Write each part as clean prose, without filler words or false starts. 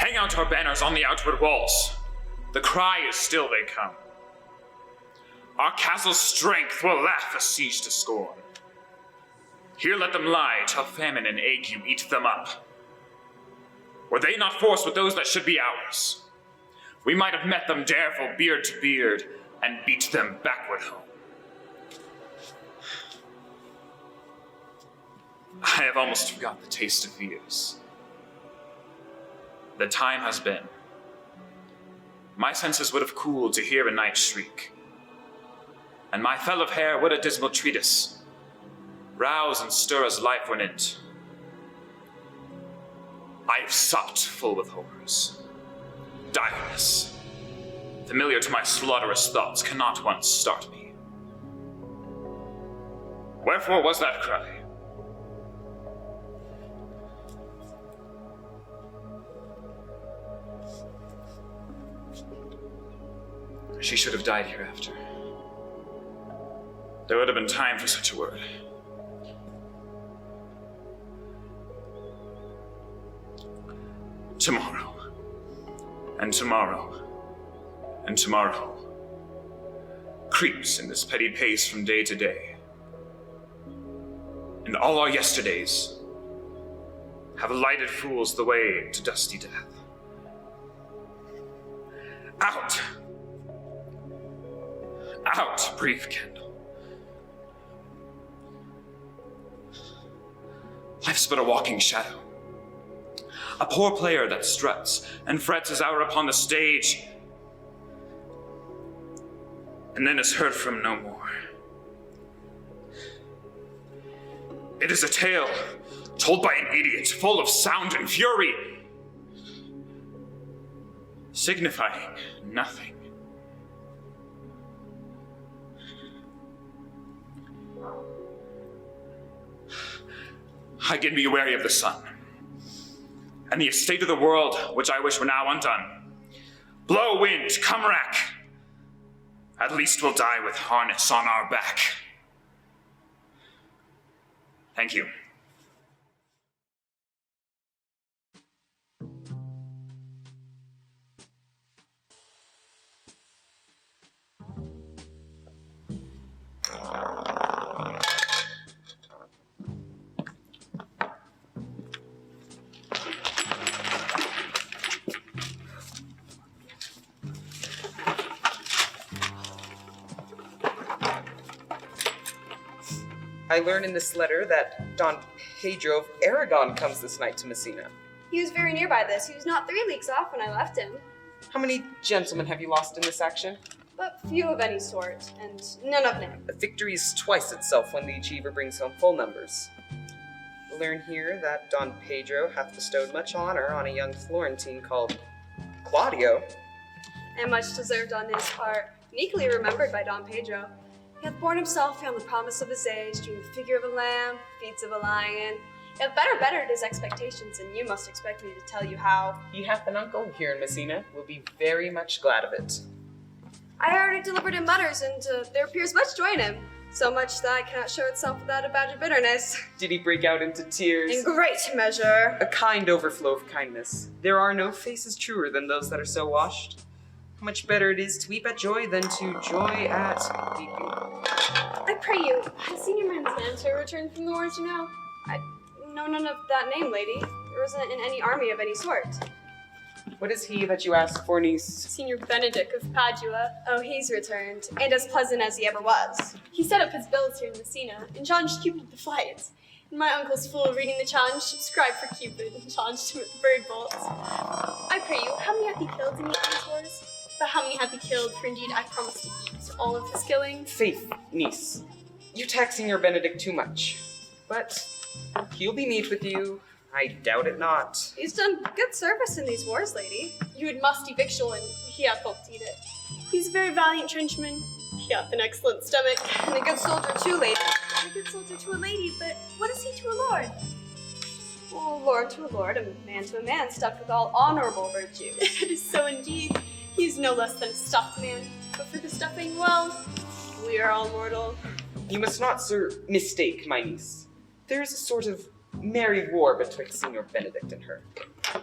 Hang out our banners on the outward walls. The cry is still they come. Our castle's strength will laugh a siege to scorn. Here let them lie till famine and ague eat them up. Were they not forced with those that should be ours, we might have met them dareful beard to beard and beat them backward home. I have almost forgot the taste of years. The time has been. My senses would have cooled to hear a night shriek, and my fell of hair would a dismal treatise rouse and stir as life were knit. I have supped full with horrors. Direness, familiar to my slaughterous thoughts, cannot once start me. Wherefore was that cry? She should have died hereafter. There would have been time for such a word. Tomorrow, and tomorrow, and tomorrow creeps in this petty pace from day to day. And all our yesterdays have lighted fools the way to dusty death. Out! Out, brief candle. Life's but a walking shadow. A poor player that struts and frets his hour upon the stage, and then is heard from no more. It is a tale told by an idiot, full of sound and fury, signifying nothing. I can be wary of the sun, and the estate of the world, which I wish were now undone. Blow, wind, come rack. At least we'll die with harness on our back. Thank you. I learn in this letter that Don Pedro of Aragon comes this night to Messina. He was very nearby this. He was not 3 leagues off when I left him. How many gentlemen have you lost in this action? But few of any sort, and none of name. A victory is twice itself when the achiever brings home full numbers. We learn here that Don Pedro hath bestowed much honor on a young Florentine called Claudio. And much deserved on his part, uniquely remembered by Don Pedro. He hath borne himself beyond the promise of his age, dreamed the figure of a lamb, feats of a lion. He hath better bettered his expectations, and you must expect me to tell you how. He hath an uncle here in Messina, will be very much glad of it. I already delivered him letters, and there appears much joy in him. So much that cannot show itself without a badge of bitterness. Did he break out into tears? In great measure. A kind overflow of kindness. There are no faces truer than those that are so washed. How much better it is to weep at joy than to joy at weeping. I pray you, has senior man's answer returned from the wars you know? I know none of that name, lady. There wasn't in any army of any sort. What is he that you ask for, niece? Senior Benedict of Padua. Oh, he's returned, and as pleasant as he ever was. He set up his bills here in Messina, and challenged Cupid to fight. And my uncle's full of reading the challenge, subscribed for Cupid, and challenged him at the bird bolts. I pray you, how many hath he killed in these wars? But how many hath he killed, for indeed I promise to eat all of his killing. Faith, niece, you're taxing your Benedict too much. But he'll be meet with you. I doubt it not. He's done good service in these wars, lady. You had musty victual, and he hath helped eat it. He's a very valiant trenchman. He hath an excellent stomach, and a good soldier too, lady. And a good soldier to a lady, but what is he to a lord? Oh, lord to a lord, a man, stuffed with all honorable virtues. It is so indeed. He's no less than a stuffed man. But for the stuffing, well, we are all mortal. You must not, sir, mistake my niece. There is a sort of merry war betwixt Signor Benedict and her.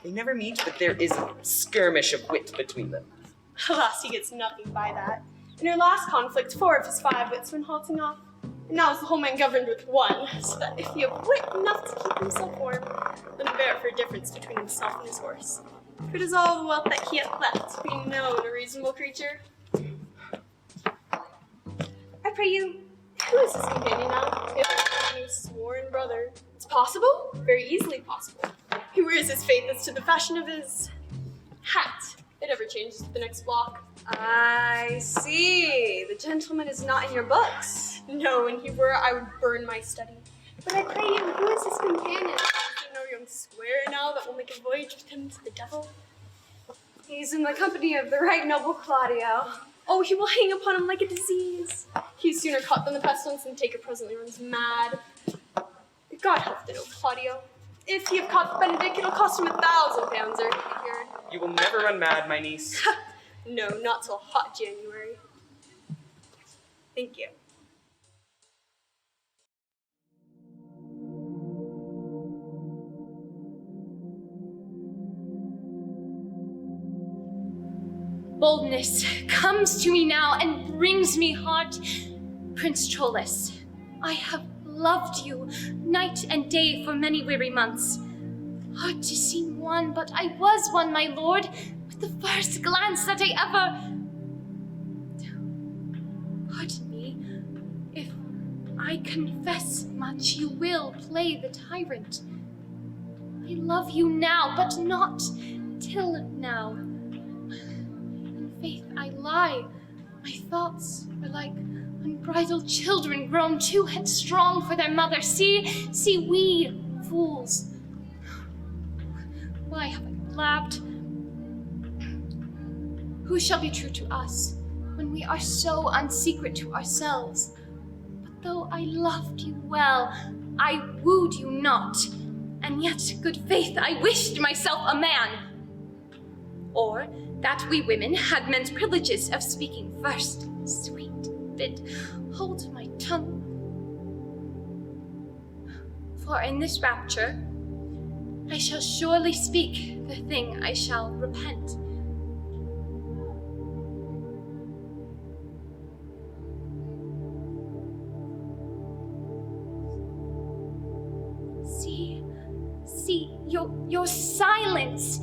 They never meet, but there is a skirmish of wit between them. Alas, he gets nothing by that. In her last conflict, 4 of his 5 wits went halting off, and now is the whole man governed with 1, so that if he have wit enough to keep himself warm, let him bear it for a difference between himself and his horse. For it is all the wealth that he hath left, being known a reasonable creature. I pray you, who is his companion now? If I knew sworn brother. It's possible? Very easily possible. He wears his faith as to the fashion of his hat. It never changes to the next block. I see. The gentleman is not in your books. No, and he were, I would burn my study. But I pray you, who is his companion? Is there no young square now that will make a voyage with him to the devil? He's in the company of the right noble Claudio. Oh, he will hang upon him like a disease. He's sooner caught than the pestilence, and Taker presently runs mad. God help the noble Claudio. If he have caught the Benedict, it'll cost him 1,000 pounds ere he be cured. You will never run mad, my niece. No, not till hot January. Thank you. Boldness comes to me now and brings me heart. Prince Trollus, I have loved you night and day for many weary months. Hard to seem one, but I was one, my lord, with the first glance that I ever... Pardon me, if I confess much, you will play the tyrant. I love you now, but not till now. In faith, I lie. My thoughts are like unbridled children grown too headstrong for their mother. See, we, fools. Why have I blabbed? Who shall be true to us when we are so unsecret to ourselves? But though I loved you well, I wooed you not, and yet, good faith, I wished myself a man. Or that we women had men's privileges of speaking first. Sweet bid, hold my tongue. For in this rapture, I shall surely speak the thing I shall repent. See, your silence,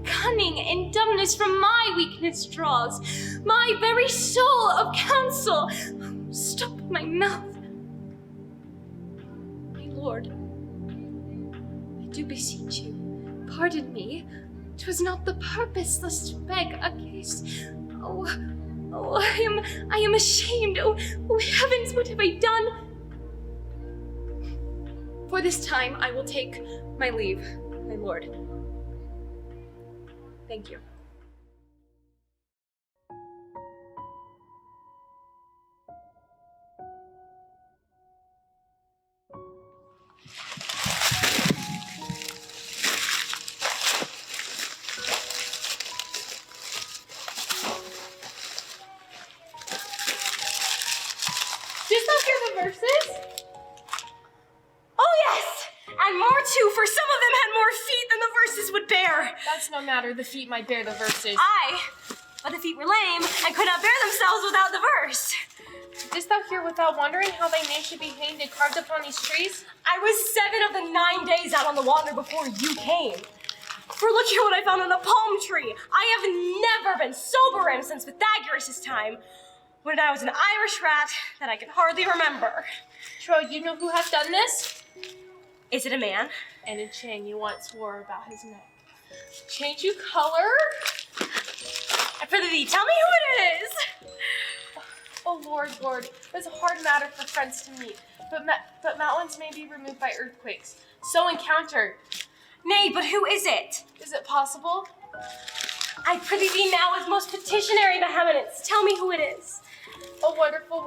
cunning and dumbness from my weakness draws, my very soul of counsel. Stop my mouth. My lord, I do beseech you, pardon me. 'Twas not the purpose thus to beg a case. Oh, I am ashamed. Oh, heavens, what have I done? For this time, I will take my leave, my lord. Thank you. Didst thou hear the verses? Oh yes! And more too, for some of them had more feet than the verses would bear. That's no matter, the feet might bear the verses. Aye, but the feet were lame and could not bear themselves without the verse. Didst thou hear without wondering how thy name should be hanged and carved upon these trees? I was 7 of the 9 days out on the water before you came. For look here what I found on a palm tree. I have never been sober since Pythagoras' time, when I was an Irish rat that I can hardly remember. Tro, you know who hath done this? Is it a man? And a chain you once wore about his neck. Change you color? I prithee, tell me who it is. Oh Lord, it's a hard matter for friends to meet, but mountains may be removed by earthquakes. So encountered. Nay, but who is it? Is it possible? I prithee thee now with most petitionary vehemence, tell me who it is. Oh, wonderful,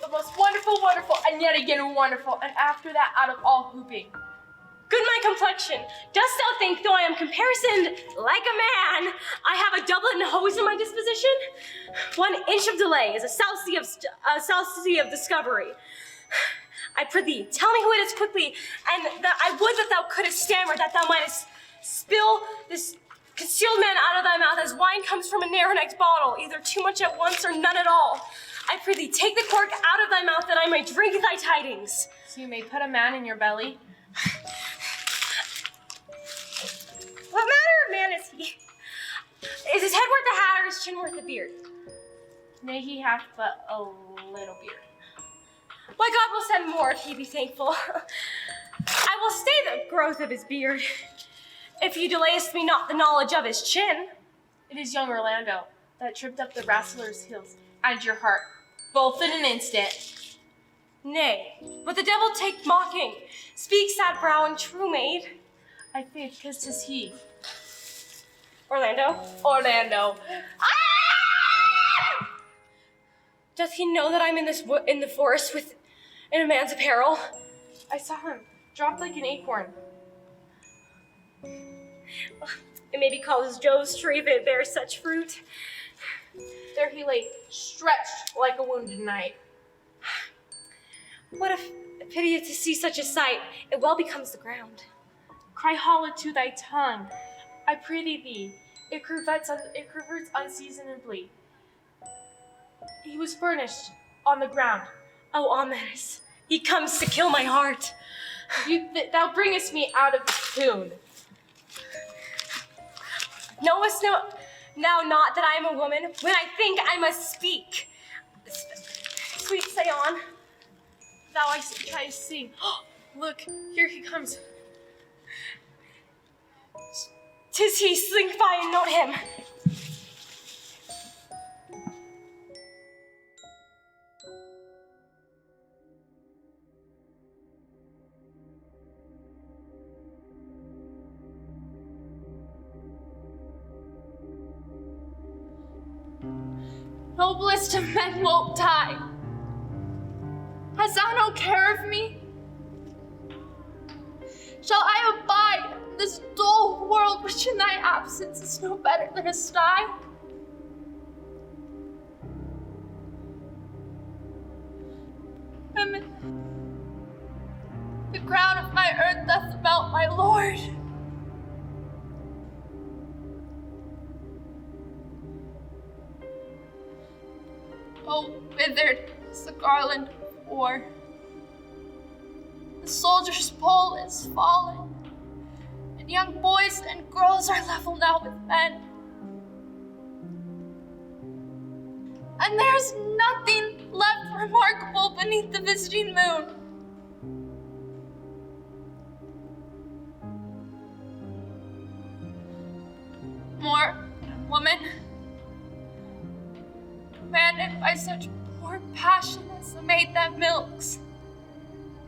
the most wonderful, and yet again wonderful, and after that, out of all hooping. Good my complexion. Dost thou think, though I am comparisoned like a man, I have a doublet and hose in my disposition? 1 inch of delay is a southsea of discovery. I prithee, tell me who it is quickly, and that I would that thou couldst stammer, that thou mightest spill this concealed man out of thy mouth as wine comes from a narrow-necked bottle, either too much at once or none at all. I prithee, take the cork out of thy mouth that I may drink thy tidings. So you may put a man in your belly. What manner of man is he? Is his head worth the hat or his chin worth the beard? Nay, he hath but a little beard. Why, God will send more if he be thankful. I will stay the growth of his beard, if you delayest me not the knowledge of his chin. It is young Orlando that tripped up the wrestler's heels and your heart, both in an instant. Nay, but the devil take mocking. Speak, sad brow and true maid. I faith, 'cause 'tis he. Orlando? Ah! Doth he know that I'm in in the forest in a man's apparel? I saw him, dropped like an acorn. It may be called as Jove's tree if it bears such fruit. There he lay, stretched like a wounded knight. What a pity to see such a sight. It well becomes the ground. Cry hollow to thy tongue. I prithee thee, it curvets unseasonably. He was furnished on the ground. Oh, ominous. He comes to kill my heart. Thou bringest me out of tune. Knowest thou not that I am a woman? When I think, I must speak. Sweet, say on. Thou I try to sing. Look, here he comes. 'Tis he, slink by and note him. Noblest of men won't die. Hast thou no care of me? Shall I abide in this dull world which in thy absence is no better than a sty? Women, the crown of my earth doth melt, my lord. Oh, withered is the garland of war. The soldier's pole is fallen, and young boys and girls are level now with men. And there's nothing left remarkable beneath the visiting moon. More woman, commanded by such poor passion as the maid that milks,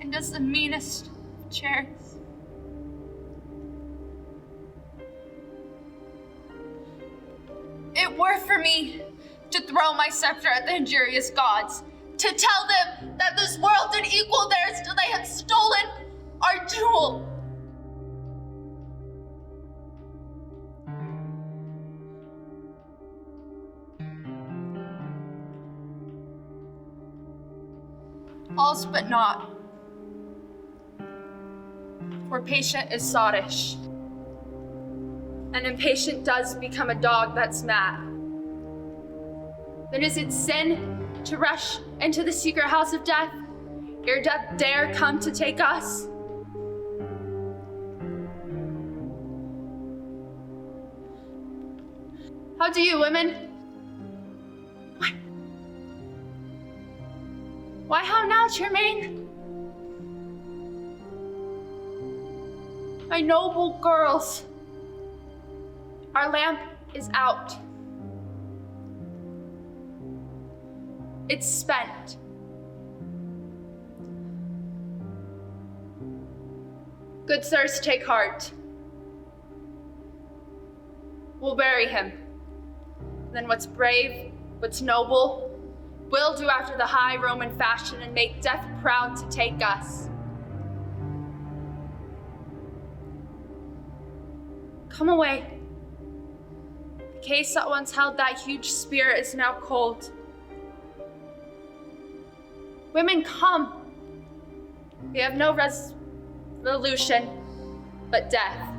and does the meanest of chairs. It were for me to throw my scepter at the injurious gods, to tell them that this world did equal theirs till they had stolen our jewel. All's but not. For patient is sottish, and impatient does become a dog that's mad. Then is it sin to rush into the secret house of death, ere death dare come to take us? How do you, women? Why, how now, Tremaine? My noble girls, our lamp is out. It's spent. Good sirs, take heart. We'll bury him. Then what's brave, what's noble, we'll do after the high Roman fashion and make death proud to take us. Come away. The case that once held that huge spear is now cold. Women, come. We have no resolution but death.